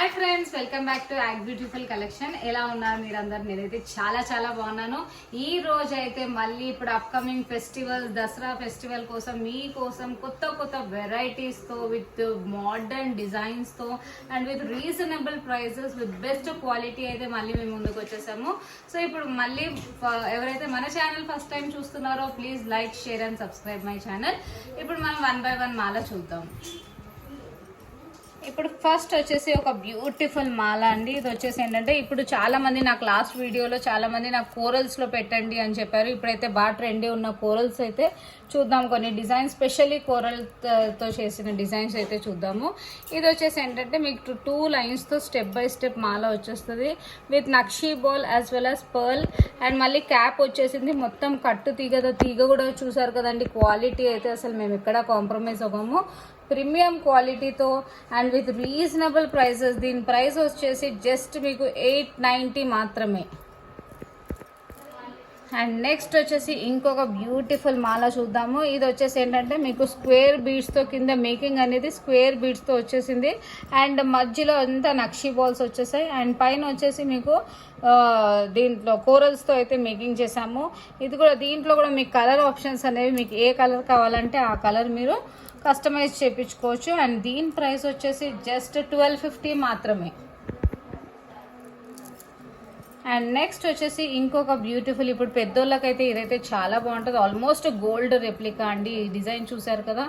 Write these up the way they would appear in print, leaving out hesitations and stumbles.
Hi friends, welcome back to act beautiful collection. ఎలా ఉన్నారు మీరందరు? నేనైతే చాలా బాగున్నాను. ఈ రోజు అయితే మళ్ళీ ఇప్పుడు అప్కమింగ్ ఫెస్టివల్, దసరా ఫెస్టివల్ కోసం మీకోసం కొత్త వెరైటీస్ తో, విత్ మోడర్న్ డిజైన్స్ తో and with reasonable prices, with best quality అయితే మళ్ళీ మేము ముందుకు వచ్చేసాము. సో ఇప్పుడు మళ్ళీ ఎవరైతే మన ఛానల్ ఫస్ట్ టైం చూస్తున్నారో please like, share and subscribe my channel. ఇప్పుడు మనం 1 by 1 మాల చూద్దాం. ఇప్పుడు ఫస్ట్ వచ్చేసి ఒక బ్యూటిఫుల్ మాల అండి. ఇది వచ్చేసి ఏంటంటే, ఇప్పుడు చాలా మంది నాకు లాస్ట్ వీడియోలో చాలా మంది నాకు కోరల్స్ లో పెట్టండి అని చెప్పారు. ఇప్పుడైతే బాగా ట్రెండీ ఉన్న కోరల్స్ అయితే చూద్దాం. కొన్ని డిజైన్స్, స్పెషల్లీ కోరల్ తో చేసిన డిజైన్స్ అయితే చూద్దాము. ఇది వచ్చేసి ఏంటంటే మీకు 2 lines తో స్టెప్ బై స్టెప్ మాల వచ్చేస్తుంది with nakshi ball as well as pearl. And మళ్ళీ క్యాప్ వచ్చేసింది. మొత్తం కట్టు తీగ కూడా చూసారు కదండి. క్వాలిటీ అయితే అసలు మేము ఎక్కడ కాంప్రమైజ్ అవ్వము. ప్రీమియం క్వాలిటీతో అండ్ విత్ రీజనబుల్ ప్రైసెస్. దీని ప్రైస్ వచ్చేసి జస్ట్ మీకు 890 మాత్రమే. అండ్ నెక్స్ట్ వచ్చేసి ఇంకొక బ్యూటిఫుల్ మాల చూద్దాము. ఇది వచ్చేసి ఏంటంటే మీకు స్క్వేర్ బీడ్స్తో, కింద మేకింగ్ అనేది స్క్వేర్ బీడ్స్తో వచ్చేసింది. అండ్ మధ్యలో అంతా నక్షీ బాల్స్ వచ్చేసాయి. అండ్ పైన వచ్చేసి మీకు దీంట్లో కోరల్స్తో అయితే మేకింగ్ చేసాము. ఇది కూడా దీంట్లో కూడా మీకు కలర్ ఆప్షన్స్ అనేవి, మీకు ఏ కలర్ కావాలంటే ఆ కలర్ మీరు కస్టమైజ్ చేయించుకోవచ్చు. అండ్ దీని ప్రైస్ వచ్చేసి జస్ట్ 1250 మాత్రమే. అండ్ నెక్స్ట్ వచ్చేసి ఇంకొక బ్యూటిఫుల్, ఇప్పుడు పెద్దోళ్ళకైతే ఇదైతే చాలా బాగుంటుంది. ఆల్మోస్ట్ గోల్డ్ రెప్లికా అండి. ఈ డిజైన్ చూసారు కదా,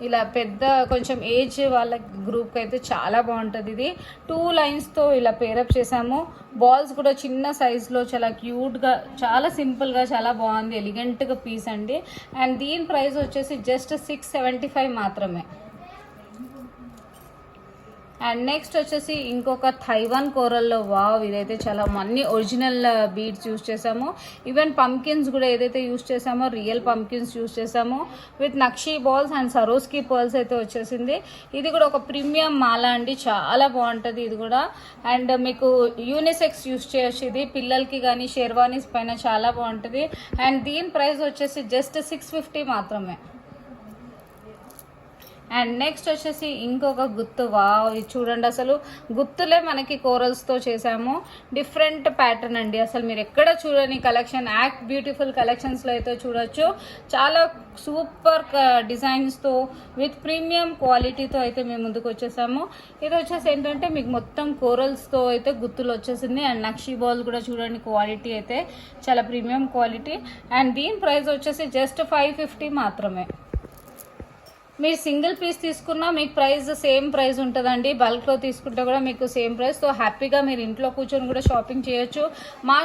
ఇలా పెద్ద కొంచెం ఏజ్ వాళ్ళ గ్రూప్కి అయితే చాలా బాగుంటుంది. ఇది 2 linesతో ఇలా పేరప్ చేసాము. బాల్స్ కూడా చిన్న సైజులో చాలా క్యూట్గా, చాలా సింపుల్గా, చాలా బాగుంది. ఎలిగెంట్గా పీస్ అండి. అండ్ దీని ప్రైస్ వచ్చేసి జస్ట్ 675 మాత్రమే. అండ్ నెక్స్ట్ వచ్చేసి ఇంకొక థైవాన్ కోరల్లో, వావ్, ఇదైతే చాలా అన్ని ఒరిజినల్ బీడ్స్ యూస్ చేసాము. ఈవెన్ పంకిన్స్ కూడా ఏదైతే యూస్ చేసామో రియల్ పంకిన్స్ యూస్ చేసాము with nakshi balls and సరోస్కి pearls అయితే వచ్చేసింది. ఇది కూడా ఒక ప్రీమియం మాల అండి, చాలా బాగుంటుంది ఇది కూడా. అండ్ మీకు యూనిసెక్స్ యూస్ చేయొచ్చు. ఇది పిల్లలకి కానీ షెర్వానీస్ పైన చాలా బాగుంటుంది. అండ్ దీని ప్రైస్ వచ్చేసి జస్ట్ 650 మాత్రమే. అండ్ నెక్స్ట్ వచ్చేసి ఇంకొక గుత్తు, వావ్, ఇది చూడండి. అసలు గుత్తులే మనకి కోరల్స్తో చేసాము. డిఫరెంట్ ప్యాటర్న్ అండి. అసలు మీరు ఎక్కడ చూడని కలెక్షన్ యాక్ట్ బ్యూటిఫుల్ కలెక్షన్స్లో అయితే చూడొచ్చు. చాలా సూపర్ డిజైన్స్తో విత్ ప్రీమియం క్వాలిటీతో అయితే మేము ముందుకు వచ్చేసాము. ఇది వచ్చేసి ఏంటంటే మీకు మొత్తం కోరల్స్తో అయితే గుత్తులు వచ్చేసింది. అండ్ నక్షీ బాల్ కూడా చూడండి, క్వాలిటీ అయితే చాలా ప్రీమియం క్వాలిటీ. అండ్ దీని ప్రైస్ వచ్చేసి జస్ట్ 550 మాత్రమే. మీరు సింగిల్ పీస్ తీసుకున్నా మీకు ప్రైస్ సేమ్ ప్రైస్ ఉంటుందండి. బల్క్లో తీసుకుంటే కూడా మీకు సేమ్ ప్రైస్. సో హ్యాపీగా మీరు ఇంట్లో కూర్చొని కూడా షాపింగ్ చేయొచ్చు. మా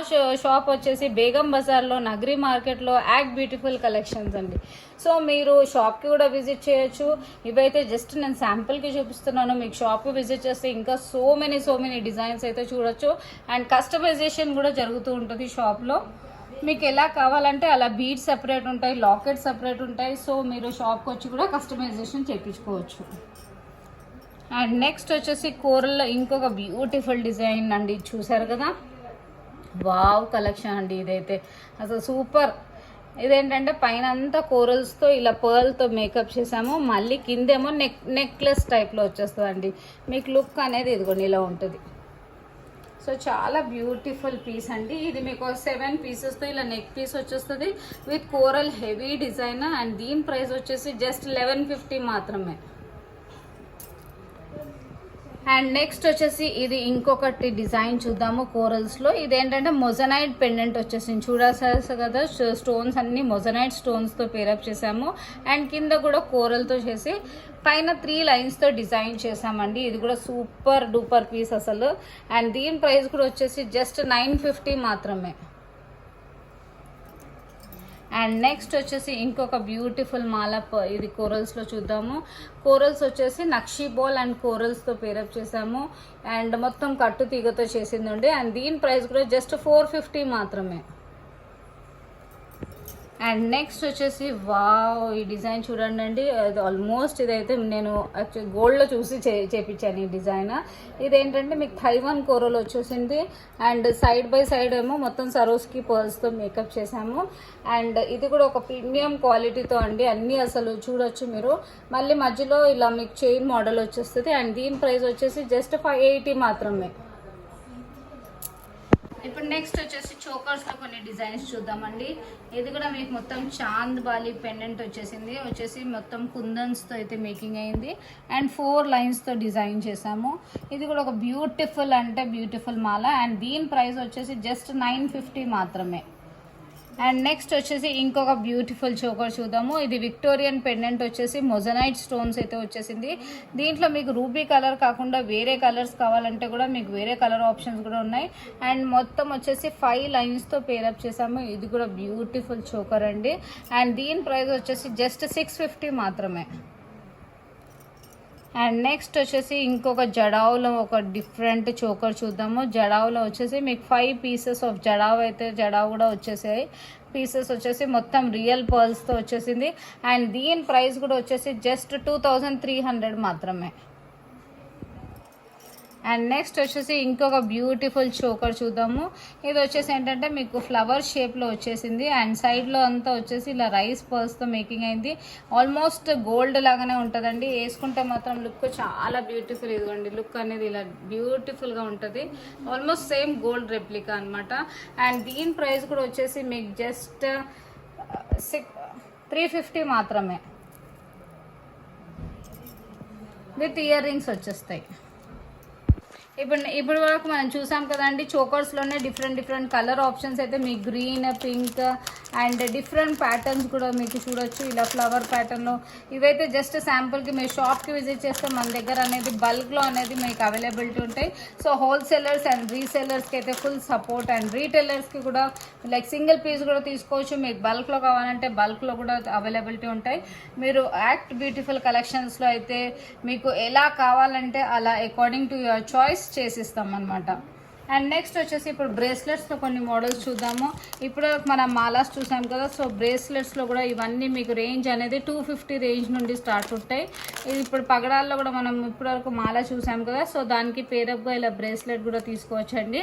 షాప్ వచ్చేసి బేగం బజార్లో, నగరి మార్కెట్లో యాక్ట్ బ్యూటిఫుల్ కలెక్షన్స్ అండి. సో మీరు షాప్కి కూడా విజిట్ చేయొచ్చు. ఇవైతే జస్ట్ నేను శాంపుల్కి చూపిస్తున్నాను. మీకు షాప్కి విజిట్ చేస్తే ఇంకా సో మెనీ డిజైన్స్ అయితే చూడొచ్చు. అండ్ కస్టమైజేషన్ కూడా జరుగుతూ ఉంటుంది షాప్లో. మీకు ఎలా కావాలంటే అలా బీడ్స్ సెపరేట్ ఉంటాయి, లాకెట్ సెపరేట్ ఉంటాయి. సో మీరు షాప్కి వచ్చి కూడా కస్టమైజేషన్ చేయించుకోవచ్చు. అండ్ నెక్స్ట్ వచ్చేసి కోరల్లో ఇంకొక బ్యూటిఫుల్ డిజైన్ అండి, చూసారు కదా, వావ్ కలెక్షన్ అండి. ఇదైతే అసలు సూపర్. ఇదేంటంటే పైన అంతా కోరల్స్తో ఇలా పర్ల్తో మేకప్ చేసాము. మళ్ళీ కిందేమో నెక్లెస్ టైప్లో వచ్చేస్తుందండి. మీకు లుక్ అనేది ఇదిగోండి ఇలా ఉంటుంది. సో చాలా బ్యూటిఫుల్ పీస్ అండి. ఇది మీకు 7 పీసెస్తో ఇలా నెక్ పీస్ వచ్చేస్తుంది with coral heavy design. And దీని ప్రైస్ వచ్చేసి జస్ట్ 1150 మాత్రమే. అండ్ నెక్స్ట్ వచ్చేసి ఇది ఇంకొకటి డిజైన్ చూద్దాము కోరల్స్లో. ఇదేంటంటే మొజనైట్ పెండెంట్ వచ్చేసింది. చూడాల్సి కదా, స్టోన్స్ అన్ని మొజనైట్ స్టోన్స్తో పేరప్ చేసాము. అండ్ కింద కూడా కోరల్తో చేసి పైన 3 linesతో డిజైన్ చేసామండి. ఇది కూడా సూపర్ డూపర్ పీస్ అసలు. అండ్ దీని ప్రైస్ కూడా వచ్చేసి జస్ట్ 950 మాత్రమే. అండ్ నెక్స్ట్ వచ్చేసి ఇంకొక బ్యూటిఫుల్ మాల, ఇది కోరల్స్లో చూద్దాము. కోరల్స్ వచ్చేసి నక్షీ బాల్ అండ్ కోరల్స్తో పేరప్ చేసాము. అండ్ మొత్తం కట్టు తీగతో చేసిందండి. అండ్ దీని ప్రైస్ కూడా జస్ట్ 450 మాత్రమే. అండ్ నెక్స్ట్ వచ్చేసి వావ్, ఈ డిజైన్ చూడండి అండి. అది ఆల్మోస్ట్ ఇదైతే నేను యాక్చువల్లీ గోల్డ్లో చూసి చేపించాను ఈ డిజైన్. ఇదేంటంటే మీకు థైవాన్ కోరల్ వచ్చేసింది అండ్ సైడ్ బై సైడ్ ఏమో మొత్తం సరోస్కి పర్ల్స్తో మేకప్ చేసాము. అండ్ ఇది కూడా ఒక ప్రీమియం క్వాలిటీతో అండి, అన్నీ అసలు చూడొచ్చు మీరు. మళ్ళీ మధ్యలో ఇలా మీకు చైన్ మోడల్ వచ్చేస్తుంది అండ్ దీని ప్రైస్ వచ్చేసి జస్ట్ 580 మాత్రమే. ఇప్పుడు నెక్స్ట్ వచ్చేసి చోకర్స్లో కొన్ని డిజైన్స్ చూద్దామండి. ఇది కూడా మీకు మొత్తం చాంద్ బాలి పెండెంట్ వచ్చేసి మొత్తం కుందన్స్తో అయితే మేకింగ్ అయింది అండ్ 4 లైన్స్తో డిజైన్ చేసాము. ఇది కూడా ఒక బ్యూటిఫుల్ మాల అండ్ దీని ప్రైస్ వచ్చేసి జస్ట్ 950 మాత్రమే. అండ్ నెక్స్ట్ వచ్చేసి ఇంకొక బ్యూటిఫుల్ చోకర్ చూద్దాము. ఇది విక్టోరియన్ పెండెంట్ వచ్చేసి మొజనైట్ స్టోన్స్ అయితే వచ్చేసింది. దీంట్లో మీకు రూబీ కలర్ కాకుండా వేరే కలర్స్ కావాలంటే కూడా మీకు వేరే కలర్ ఆప్షన్స్ కూడా ఉన్నాయి. అండ్ మొత్తం వచ్చేసి 5 లైన్స్తో పేరప్ చేసాము. ఇది కూడా బ్యూటిఫుల్ చోకర్ అండి అండ్ దీని ప్రైస్ వచ్చేసి జస్ట్ 650 మాత్రమే. అండ్ నెక్స్ట్ వచ్చేసి ఇంకొక జడావులో ఒక డిఫరెంట్ చోకర్ చూద్దాము. జడావులో వచ్చేసి మీకు 5 పీసెస్ ఆఫ్ జడావు కూడా వచ్చేసాయి. పీసెస్ వచ్చేసి మొత్తం రియల్ పర్ల్స్తో వచ్చేసింది అండ్ దీని ప్రైస్ కూడా వచ్చేసి జస్ట్ 2300 మాత్రమే. అండ్ నెక్స్ట్ వచ్చేసి ఇంకొక బ్యూటిఫుల్ చోకర్ చూద్దాము. ఇది వచ్చేసి ఏంటంటే మీకు ఫ్లవర్ షేప్లో వచ్చేసింది అండ్ సైడ్లో అంతా వచ్చేసి ఇలా రైస్ పర్ల్స్తో మేకింగ్ అయింది. ఆల్మోస్ట్ గోల్డ్ లాగానే ఉంటుందండి, వేసుకుంటే మాత్రం లుక్ చాలా బ్యూటిఫుల్. ఇదిగోండి లుక్ అనేది ఇలా బ్యూటిఫుల్గా ఉంటుంది, ఆల్మోస్ట్ సేమ్ గోల్డ్ రెప్లికా అనమాట. అండ్ దీని ప్రైస్ కూడా వచ్చేసి మీకు జస్ట్ 350 మాత్రమే విత్ ఇయర్ రింగ్స్ వచ్చేస్తాయి. ఇప్పుడు వరకు మనం చూసాం కదండి, చోకర్స్లోనే డిఫరెంట్ కలర్ ఆప్షన్స్ అయితే మీకు green, pink and different patterns కూడా మీకు చూడొచ్చు. ఇలా ఫ్లవర్ ప్యాటర్న్లో ఇవైతే జస్ట్ శాంపుల్కి మీరు షాప్కి విజిట్ చేస్తే మన దగ్గర అనేది బల్క్లో అనేది మీకు అవైలబిలిటీ ఉంటాయి. సో హోల్సేలర్స్ అండ్ రీసేలర్స్కి అయితే ఫుల్ సపోర్ట్ అండ్ రీటైలర్స్కి కూడా లైక్ సింగిల్ పీస్ కూడా తీసుకోవచ్చు. మీకు బల్క్లో కావాలంటే బల్క్లో కూడా అవైలబిలిటీ ఉంటాయి. మీరు యాక్ట్ బ్యూటిఫుల్ కలెక్షన్స్లో అయితే మీకు ఎలా కావాలంటే అలా అకార్డింగ్ టు యువర్ చాయిస్ చేసిస్తాం అన్నమాట. అండ్ నెక్స్ట్ వచ్చేసి ఇప్పుడు బ్రేస్లెట్స్లో కొన్ని మోడల్స్ చూద్దాము. ఇప్పుడు మనం మాలాస్ చూసాం కదా, సో బ్రేస్లెట్స్లో కూడా ఇవన్నీ మీకు రేంజ్ అనేది 250 రేంజ్ నుండి స్టార్ట్ ఉంటాయి. ఇది ఇప్పుడు పగడాల్లో కూడా మనం ఇప్పటివరకు మాల చూసాం కదా, సో దానికి పేరప్గా ఇలా బ్రేస్లెట్ కూడా తీసుకోవచ్చండి.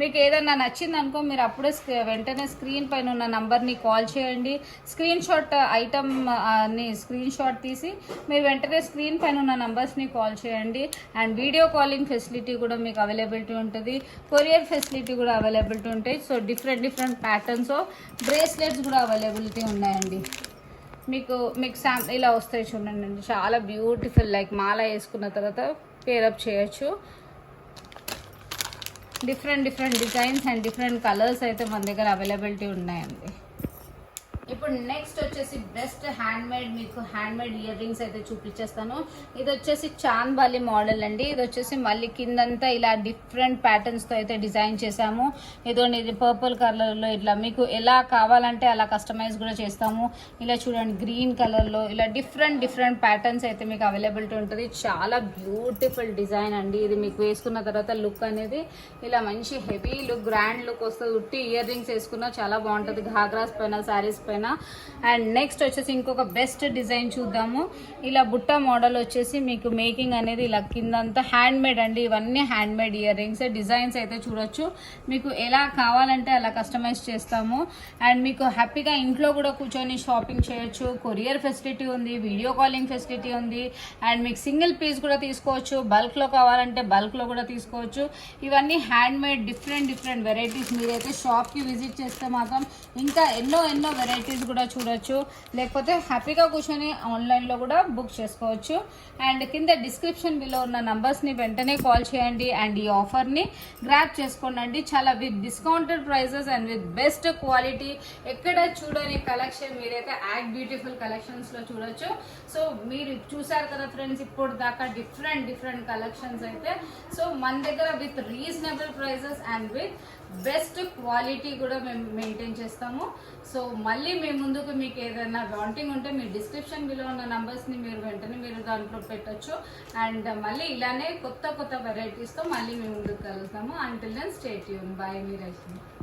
మీకు ఏదైనా నచ్చింది అనుకో మీరు అప్పుడే వెంటనే స్క్రీన్ పైన ఉన్న నంబర్ని కాల్ చేయండి. స్క్రీన్ షాట్ తీసి మీరు వెంటనే స్క్రీన్ పైన ఉన్న నంబర్స్ని కాల్ చేయండి. అండ్ వీడియో కాలింగ్ ఫెసిలిటీ కూడా మీకు అవైలబిలిటీ ఉంటుంది, కొరియర్ ఫెసిలిటీ కూడా అవైలబిలిటీ ఉంటాయి. సో డిఫరెంట్ ప్యాటర్న్స్ బ్రేస్లెట్స్ కూడా అవైలబిలిటీ ఉన్నాయండి. మీకు ఇలా వస్తాయి చూడండి అండి, చాలా బ్యూటిఫుల్. లైక్ మాల వేసుకున్న తర్వాత పేరప్ చేయొచ్చు. Different designs and different colours అయితే మన దగ్గర అవైలబిలిటీ ఉన్నాయండి. ఇప్పుడు నెక్స్ట్ వచ్చేసి బెస్ట్ మీకు హ్యాండ్మేడ్ ఇయర్ రింగ్స్ అయితే చూపించేస్తాను. ఇది వచ్చేసి చాంద్ బాలి మోడల్ అండి. ఇది వచ్చేసి మళ్ళీ కిందంతా ఇలా డిఫరెంట్ ప్యాటర్న్స్తో అయితే డిజైన్ చేసాము. ఇది పర్పుల్ కలర్లో ఇట్లా మీకు ఎలా కావాలంటే అలా కస్టమైజ్ కూడా చేస్తాము. ఇలా చూడండి గ్రీన్ కలర్లో ఇలా డిఫరెంట్ ప్యాటర్న్స్ అయితే మీకు అవైలబిలిటీ ఉంటుంది. చాలా బ్యూటిఫుల్ డిజైన్ అండి. ఇది మీకు వేసుకున్న తర్వాత లుక్ అనేది ఇలా మంచి హెవీ లుక్, గ్రాండ్ లుక్ వస్తుంది. ఉట్టి ఇయర్ రింగ్స్ వేసుకున్నా చాలా బాగుంటుంది ఘాగ్రాస్ పైన, శారీస్ పైన. అండ్ నెక్స్ట్ వచ్చేసి ఇంకొక బెస్ట్ డిజైన్ చూద్దాము. ఇలా బుట్ట మోడల్ వచ్చేసి మీకు మేకింగ్ అనేది ఇలా కిందంతా హ్యాండ్మేడ్ అండి. ఇవన్నీ హ్యాండ్మేడ్ ఇయర్ రింగ్స్. డిజైన్స్ అయితే చూడొచ్చు, మీకు ఎలా కావాలంటే అలా కస్టమైజ్ చేస్తాము. అండ్ మీకు హ్యాపీగా ఇంట్లో కూడా కూర్చొని షాపింగ్ చేయొచ్చు. కొరియర్ ఫెసిలిటీ ఉంది, వీడియో కాలింగ్ ఫెసిలిటీ ఉంది. అండ్ మీకు సింగిల్ పీస్ కూడా తీసుకోవచ్చు, బల్క్లో కావాలంటే బల్క్లో కూడా తీసుకోవచ్చు. ఇవన్నీ హ్యాండ్మేడ్ డిఫరెంట్ వెరైటీస్. మీరైతే షాప్కి విజిట్ చేస్తే మాత్రం ఇంకా ఎన్నో వెరైటీస్ కూడా చూడొచ్చు, లేకపోతే హ్యాపీగా కూర్చొని ఆన్లైన్లో కూడా బుక్ చేసుకోవచ్చు. అండ్ కింద డిస్క్రిప్షన్ బిలో ఉన్న నంబర్స్ని వెంటనే కాల్ చేయండి అండ్ ఈ ఆఫర్ని గ్రాప్ చేసుకోండి. చాలా with discounted prices and with best quality. ఎక్కడ చూడని కలెక్షన్ మీరైతే యాక్ట్ బ్యూటిఫుల్ కలెక్షన్స్లో చూడొచ్చు. సో మీరు చూసారు కదా ఫ్రెండ్స్, ఇప్పుడు దాకా డిఫరెంట్ కలెక్షన్స్ అయితే. సో మన దగ్గర with reasonable prices and with best quality కూడా మేము మెయింటైన్ చేస్తాము. సో మళ్ళీ మీ ముందుకు మీకు ఏదైనా వాంటింగ్ ఉంటే మీ డిస్క్రిప్షన్ బిలో ఉన్న నంబర్స్ని మీరు దాంట్లో పెట్టచ్చు. అండ్ మళ్ళీ ఇలానే కొత్త వెరైటీస్తో మళ్ళీ మేము ముందుకు కలుగుతాము. Until then stay tune. Bye. మీరైతే